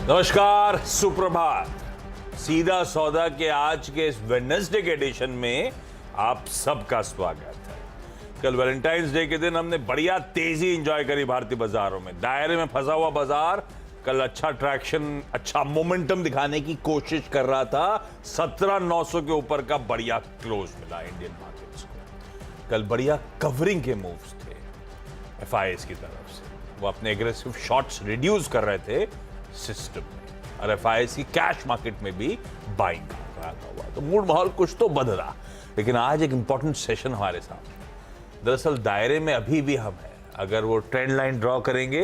नमस्कार, सुप्रभात। सीधा सौदा के आज के इस वेडनेसडे के एडिशन में आप सबका स्वागत है। कल वैलेंटाइंस डे के दिन हमने बढ़िया तेजी एंजॉय करी भारतीय बाजारों में। दायरे में फंसा हुआ बाजार कल अच्छा ट्रैक्शन, अच्छा मोमेंटम दिखाने की कोशिश कर रहा था। 17,900 के ऊपर का बढ़िया क्लोज मिला इंडियन मार्केट्स को। कल बढ़िया कवरिंग के मूव्स थे एफआईएस की तरफ से। वो अपने एग्रेसिव शॉट्स रिड्यूस कर रहे थे सिस्टम में, और एफआईएस की कैश मार्केट में भी बाइंग कर रहा हुआ। तो मूड माहौल कुछ तो बदल रहा, लेकिन आज एक इंपॉर्टेंट सेशन हमारे सामने। दरअसल दायरे में अभी भी हम हैं। अगर वो ट्रेंड लाइन ड्रॉ करेंगे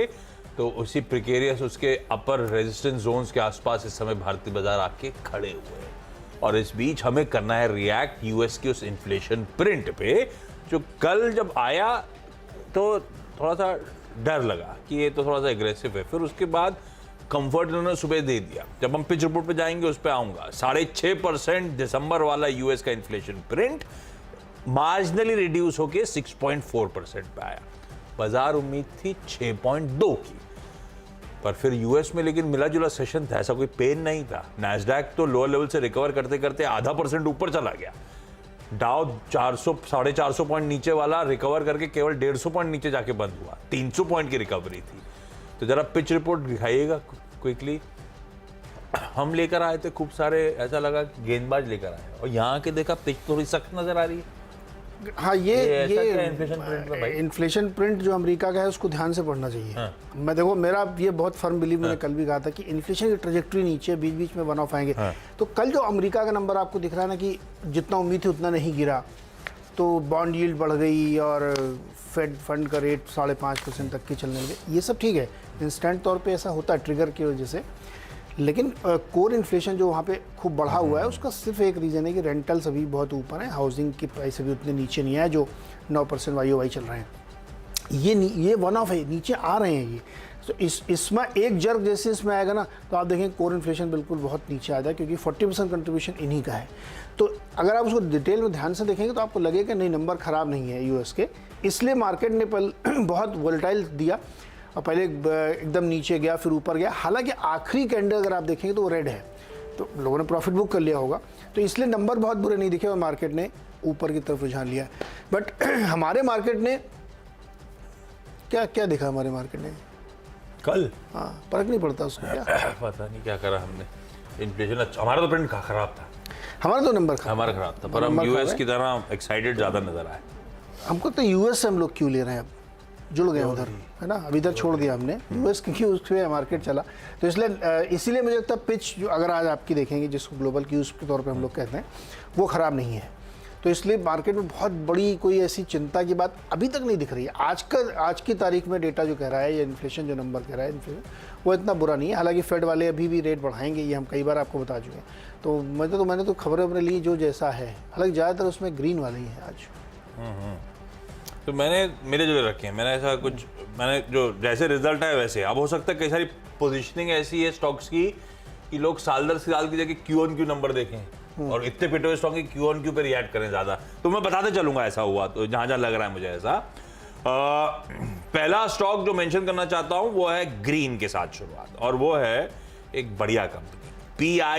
तो उसी प्रिकेरियस, उसके अपर रेजिस्टेंस जोन्स के आसपास इस समय भारतीय बाजार आके खड़े हुए हैं। और इस बीच हमें करना है रिएक्ट यूएस की उस इन्फ्लेशन प्रिंट पे, जो कल जब आया तो थोड़ा सा डर लगा कि ये तो थोड़ा सा एग्रेसिव है। फिर उसके बाद कंफर्ट इन्होंने सुबह दे दिया। जब हम पिच रिपोर्ट पे जाएंगे उस पे आऊंगा। 6.5% दिसंबर वाला यूएस का इन्फ्लेशन प्रिंट मार्जिनली रिड्यूस होके 6.4% पे आया। बाजार उम्मीद थी 6.2 की, पर फिर यूएस में लेकिन मिला जुला सेशन था, ऐसा कोई पेन नहीं था। नैस्डैक तो लोअर लेवल से रिकवर करते करते 0.5% ऊपर चला गया। डाउ 400-450 पॉइंट नीचे वाला रिकवर करके केवल 150 पॉइंट नीचे जाके बंद हुआ। 300 पॉइंट की रिकवरी थी। तो जरा पिच रिपोर्ट दिखाइएगा क्विकली। हम लेकर आए थे खूब सारे, ऐसा लगा कि गेंदबाज लेकर आए, और यहाँ के देखा पिच थोड़ी सख्त नजर आ रही है। हाँ, ये इन्फ्लेशन प्रिंट में भाई, इन्फ्लेशन प्रिंट जो अमेरिका का है उसको ध्यान से पढ़ना चाहिए। हाँ। मैं देखो, मेरा ये बहुत फर्म बिलीव, मैंने कल भी कहा था कि इन्फ्लेशन की ट्रेजेक्टरी नीचे बीच बीच में वन ऑफ आएंगे। हाँ। तो कल जो अमेरिका का नंबर आपको दिख रहा है ना कि जितना उम्मीद थी उतना नहीं गिरा, तो बॉन्ड यील्ड बढ़ गई और फेड फंड का रेट 5.5% तक की चलने लगे। ये सब ठीक है, इंस्टेंट तौर पे ऐसा होता है ट्रिगर की वजह से। लेकिन कोर इन्फ्लेशन जो वहाँ पे खूब बढ़ा हुआ है, उसका सिर्फ एक रीज़न है कि रेंटल्स अभी बहुत ऊपर है, हाउसिंग की प्राइस अभी उतने नीचे नहीं आया जो 9% YOY चल रहे हैं। ये वन ऑफ है, नीचे आ रहे हैं ये। तो इसमें एक जर्क जैसे इसमें आएगा ना, तो आप देखें कोर इन्फ्लेशन बिल्कुल बहुत नीचे आ जाए, क्योंकि 40% कंट्रीब्यूशन इन्हीं का है। तो अगर आप उसको डिटेल में ध्यान से देखेंगे तो आपको लगेगा नहीं, नंबर ख़राब नहीं है यूएस के। इसलिए मार्केट ने बहुत वोलेटाइल दिया, और पहले एकदम नीचे गया, फिर ऊपर गया। हालांकि आखिरी कैंडल अगर आप देखेंगे तो वो रेड है, तो लोगों ने प्रॉफिट बुक कर लिया होगा। तो इसलिए नंबर बहुत बुरे नहीं दिखे और मार्केट ने ऊपर की तरफ रुझान लिया। बट हमारे मार्केट ने क्या क्या देखा, हमारे मार्केट ने कल हाँ, फर्क नहीं पड़ता उसको क्या। पता नहीं क्या करा हमने। इन्फ्लेशन अच्छा, हमारा तो प्रिंट खराब था। हमारा तो नंबर हमारा खराब था, पर हम यूएस की तरह एक्साइटेड ज्यादा नजर आए। हमको तो यूएस से हम लोग क्यों ले रहे हैं, अब जुड़ गए उधर, है ना। अभी इधर छोड़ दिया हमने यूएस, क्योंकि उसमें मार्केट चला। तो इसलिए इसीलिए मुझे लगता है पिच जो अगर आज आपकी देखेंगे, जिसको ग्लोबल क्यूज के तौर पे हम लोग कहते हैं, वो ख़राब नहीं है। तो इसलिए मार्केट में बहुत बड़ी कोई ऐसी चिंता की बात अभी तक नहीं दिख रही है। आज की तारीख में डेटा जो कह रहा है, या इन्फ्लेशन जो नंबर कह रहा है, इन्फ्लेशन वो इतना बुरा नहीं है। हालांकि फेड वाले अभी भी रेट बढ़ाएंगे, ये हम कई बार आपको बता चुके हैं। तो मैंने तो खबरें अपने ली जो जैसा है, हालांकि ज़्यादातर उसमें ग्रीन वाले ही हैं आज। तो मेरे जो रखे हैं, मैंने ऐसा कुछ, मैंने जो जैसे रिजल्ट है वैसे। अब हो सकता है कई सारी पोजीशनिंग ऐसी है स्टॉक्स की कि लोग साल दर साल की जगह क्यू ऑन क्यू नंबर देखें और इतने पिटे हुए स्टॉक की क्यू ऑन क्यू पे रिएक्ट करें ज्यादा। तो मैं बताते चलूंगा ऐसा हुआ तो, जहां जहां लग रहा है मुझे ऐसा। पहला स्टॉक जो मेंशन करना चाहता हूं वो है ग्रीन के साथ शुरुआत, और वो है एक बढ़िया कंपनी PI